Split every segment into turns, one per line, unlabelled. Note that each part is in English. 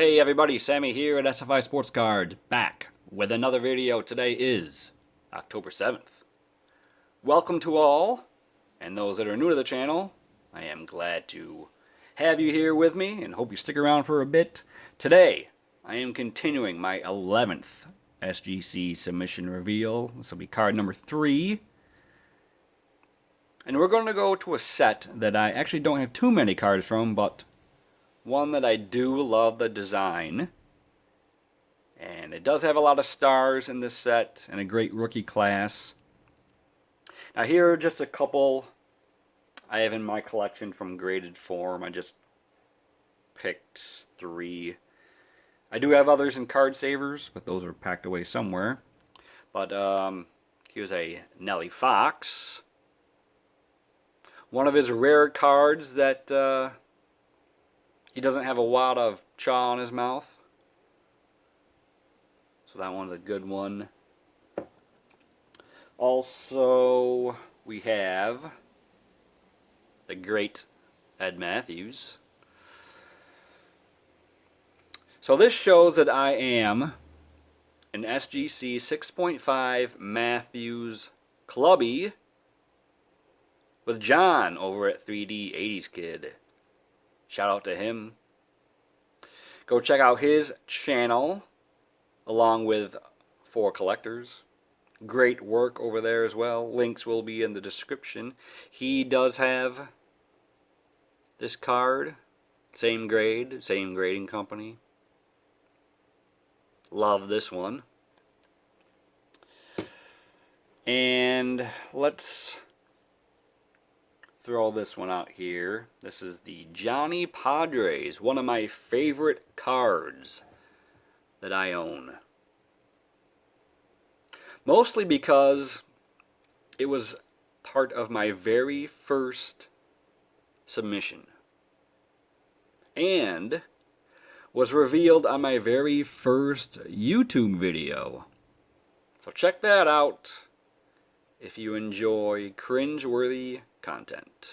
Hey everybody, Sammy here at SFI Sports Cards, back with another video. Today is October 7th. Welcome to all, and those that are new to the channel, I am glad to have you here with me and hope you stick around for a bit. Today, I am continuing my 11th SGC submission reveal. This will be card number 3. And we're going to go to a set that I actually don't have too many cards from, but one that I do love the design, and it does have a lot of stars in this set and a great rookie class. Now here are just a couple I have in my collection from graded form. I just picked 3. I do have others in card savers, but those are packed away somewhere. But here's a Nelly Fox, one of his rare cards that he doesn't have a lot of chaw on his mouth, so that one's a good one. Also, we have the great Ed Matthews. So this shows that I am an SGC 6.5 Matthews Clubby with John over at 3D 80s Kid. Shout out to him. Go check out his channel along with 4 Collectors. Great work over there as well. Links will be in the description. He does have this card. Same grade, same grading company. Love this one. And let's throw this one out here. This is the Johnny Padres, one of my favorite cards that I own. Mostly because it was part of my very first submission and was revealed on my very first YouTube video. So check that out if you enjoy cringe-worthy content.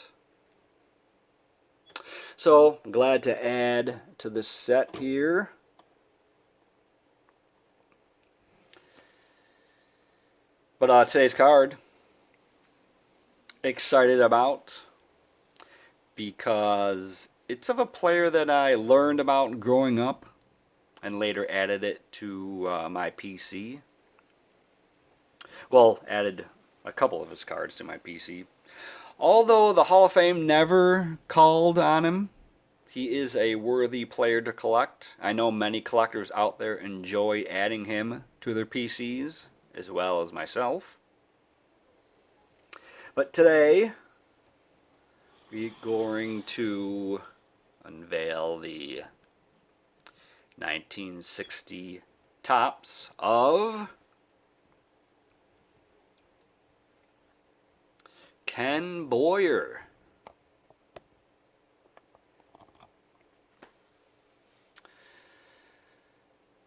So, glad to add to this set here. But today's card, excited about, because it's of a player that I learned about growing up and later added it to my PC. Well, added a couple of his cards to my PC. Although the Hall of Fame never called on him, he is a worthy player to collect. I know many collectors out there enjoy adding him to their PCs, as well as myself. But today, we're going to unveil the 1960 tops of Ken Boyer.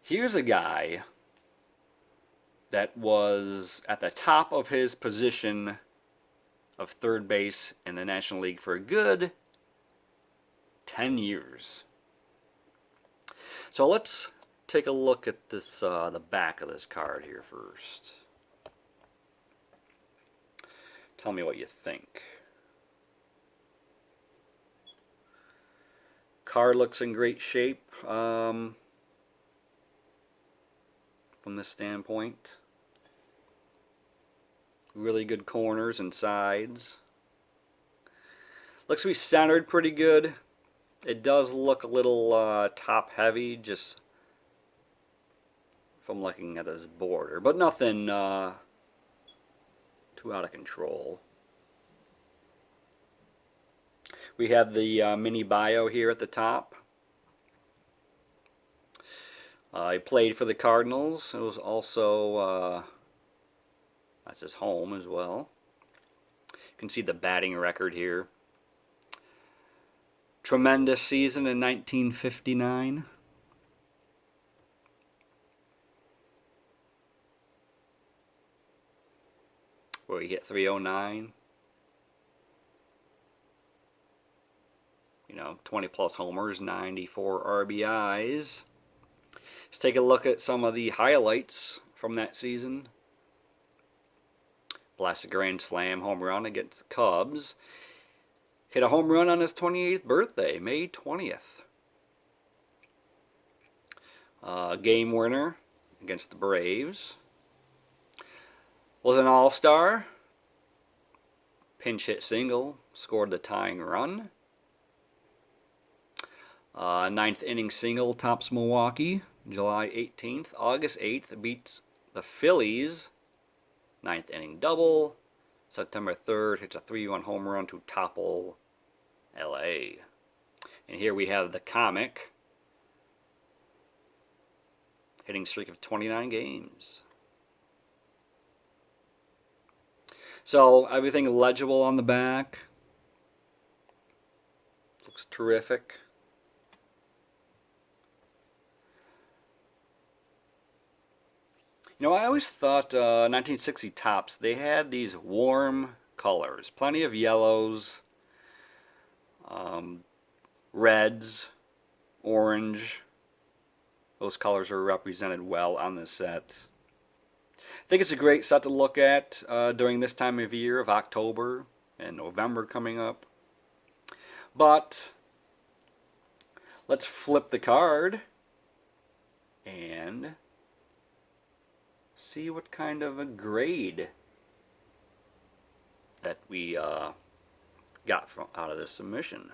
Here's a guy that was at the top of his position of third base in the National League for a good 10 years. So let's take a look at this, the back of this card here first. Tell me what you think. Card looks in great shape from this standpoint. Really good corners and sides. Looks to be centered pretty good. It does look a little top heavy just from looking at this border, but nothing too out of control. We have the mini bio here at the top. He played for the Cardinals. It was also that's his home as well. You can see the batting record here. Tremendous season in 1959. Where he hit 309. You know, 20 plus homers, 94 RBIs. Let's take a look at some of the highlights from that season. Blasted grand slam home run against the Cubs. Hit a home run on his 28th birthday, May 20th. Game winner against the Braves. Was an all-star. Pinch hit single, scored the tying run. Ninth inning single tops Milwaukee, July 18th. August 8th beats the Phillies. Ninth inning double. September 3rd hits a 3-1 home run to topple LA. And here we have the comic. Hitting streak of 29 games. So everything legible on the back. Looks terrific. You know, I always thought 1960 Topps, they had these warm colors. Plenty of yellows, reds, orange. Those colors are represented well on this set. I think it's a great set to look at during this time of year of October and November coming up. But let's flip the card and see what kind of a grade that we got out of this submission.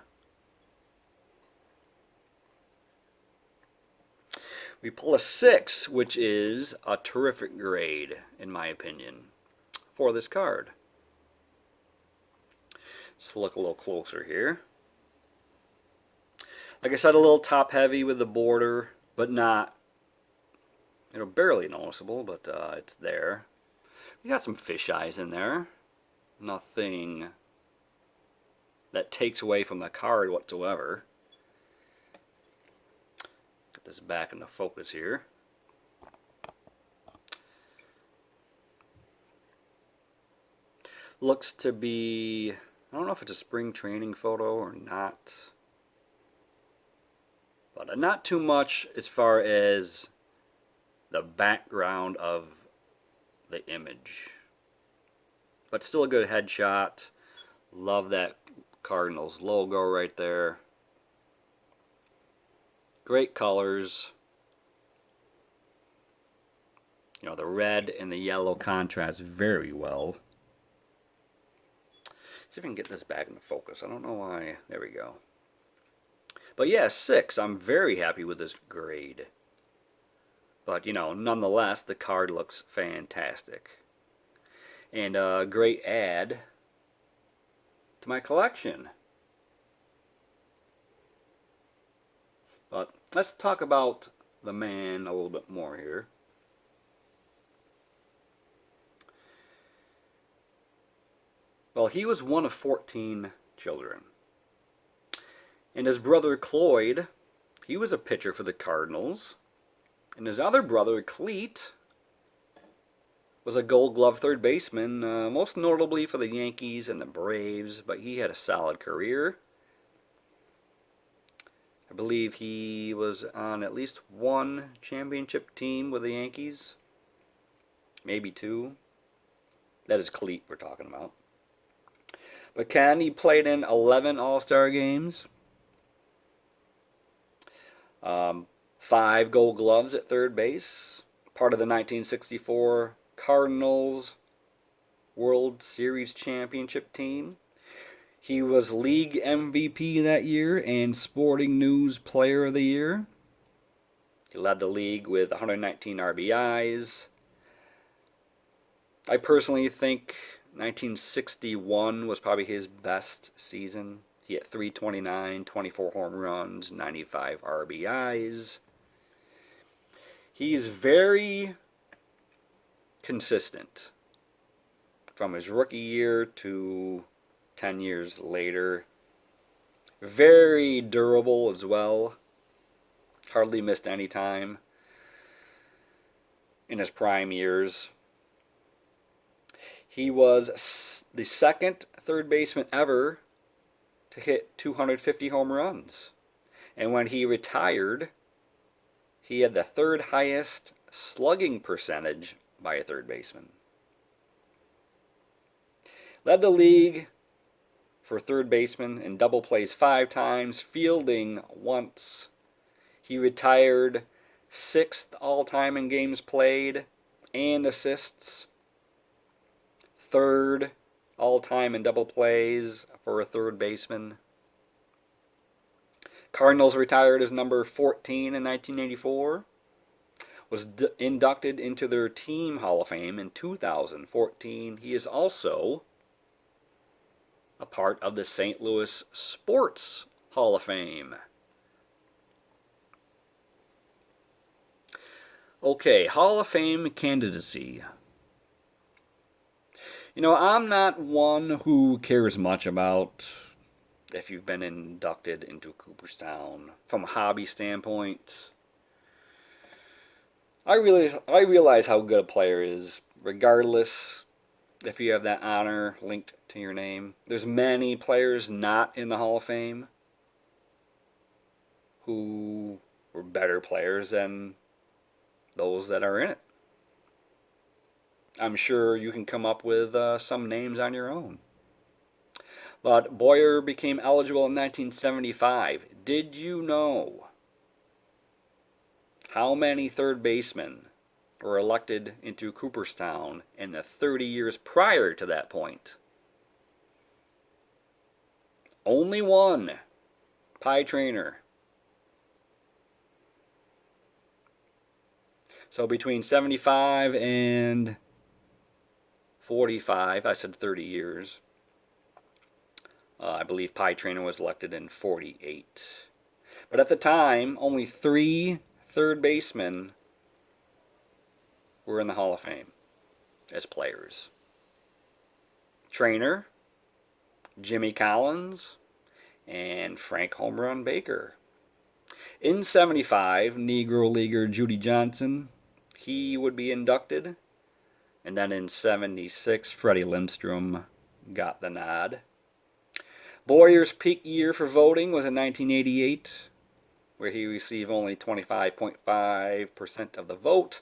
We pull a 6, which is a terrific grade, in my opinion, for this card. Let's look a little closer here. Like I said, a little top heavy with the border, but not, you know, barely noticeable, but it's there. We got some fish eyes in there. Nothing that takes away from the card whatsoever. Get this back into focus here. Looks to be, I don't know if it's a spring training photo or not, but not too much as far as the background of the image. But still a good headshot. Love that Cardinals logo right there. Great colors. You know, the red and the yellow contrast very well. See if I can get this back into focus. I don't know why. There we go. But yeah, 6. I'm very happy with this grade. But, you know, nonetheless, the card looks fantastic. And a great add to my collection. But let's talk about the man a little bit more here. Well, he was one of 14 children. And his brother Cloyd, he was a pitcher for the Cardinals. And his other brother, Cleet, was a Gold Glove third baseman, most notably for the Yankees and the Braves, but he had a solid career. I believe he was on at least one championship team with the Yankees, maybe 2. That is Cleet we're talking about. But he played in 11 All-Star games. 5 Gold Gloves at third base. Part of the 1964 Cardinals World Series championship team. He was league MVP that year and Sporting News Player of the Year. He led the league with 119 RBIs. I personally think 1961 was probably his best season. He hit .329, 24 home runs, 95 RBIs. He is very consistent from his rookie year to 10 years later. Very durable as well. Hardly missed any time in his prime years. He was the second third baseman ever to hit 250 home runs. And when he retired, He had the third highest slugging percentage by a third baseman. Led the league for third baseman in double plays 5 times, fielding once. He retired 6th all-time in games played and assists. 3rd all-time in double plays for a third baseman. Cardinals retired as number 14 in 1984. Was inducted into their Team Hall of Fame in 2014. He is also a part of the St. Louis Sports Hall of Fame. Okay, Hall of Fame candidacy. You know, I'm not one who cares much about if you've been inducted into Cooperstown from a hobby standpoint. I realize how good a player is, regardless if you have that honor linked to your name. There's many players not in the Hall of Fame who were better players than those that are in it. I'm sure you can come up with some names on your own. But Boyer became eligible in 1975. Did you know how many third basemen were elected into Cooperstown in the 30 years prior to that point? Only one. Pie Traynor. So between 75 and 45, I said 30 years. I believe Pie Traynor was elected in 48. But at the time, only 3 third basemen were in the Hall of Fame as players. Traynor, Jimmy Collins, and Frank Home Run Baker. In 75, Negro Leaguer Judy Johnson, he would be inducted. And then in 76, Freddie Lindstrom got the nod. Boyer's peak year for voting was in 1988, where he received only 25.5% of the vote.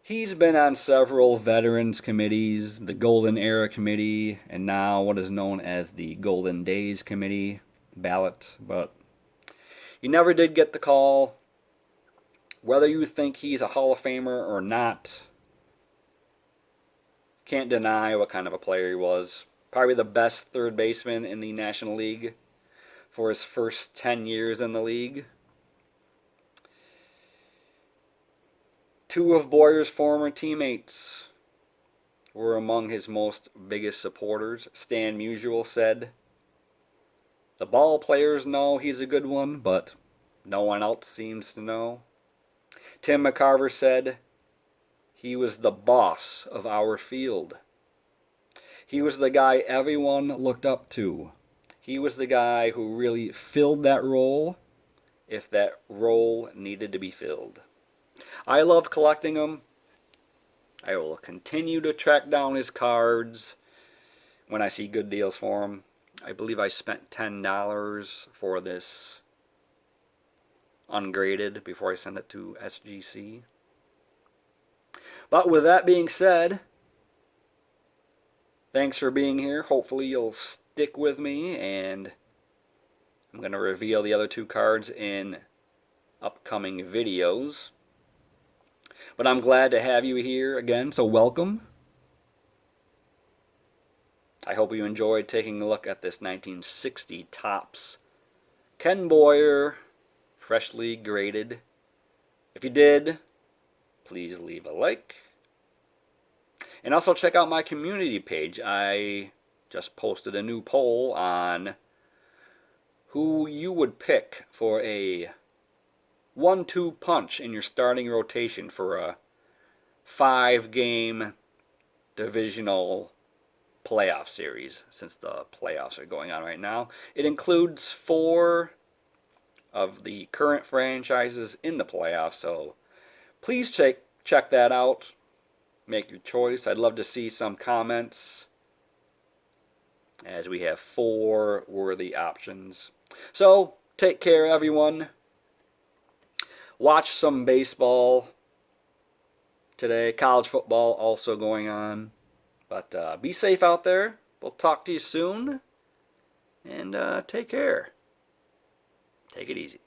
He's been on several veterans committees, the Golden Era Committee, and now what is known as the Golden Days Committee ballot, but he never did get the call. Whether you think he's a Hall of Famer or not, can't deny what kind of a player he was. Probably the best third baseman in the National League for his first 10 years in the league. 2 of Boyer's former teammates were among his biggest supporters. Stan Musial said, "The ball players know he's a good one, but no one else seems to know." Tim McCarver said, "He was the boss of our field. He was the guy everyone looked up to. He was the guy who really filled that role if that role needed to be filled." I love collecting them. I will continue to track down his cards when I see good deals for them. I believe I spent $10 for this ungraded before I send it to SGC. But with that being said, thanks for being here. Hopefully you'll stick with me, and I'm going to reveal the other 2 cards in upcoming videos. But I'm glad to have you here again, so welcome. I hope you enjoyed taking a look at this 1960 Topps Ken Boyer, freshly graded. If you did, please leave a like. And also check out my community page. I just posted a new poll on who you would pick for a 1-2 punch in your starting rotation for a 5-game divisional playoff series, since the playoffs are going on right now. It includes 4 of the current franchises in the playoffs, so please check that out. Make your choice. I'd love to see some comments, as we have 4 worthy options. So, take care, everyone. Watch some baseball today. College football also going on. But be safe out there. We'll talk to you soon. And take care. Take it easy.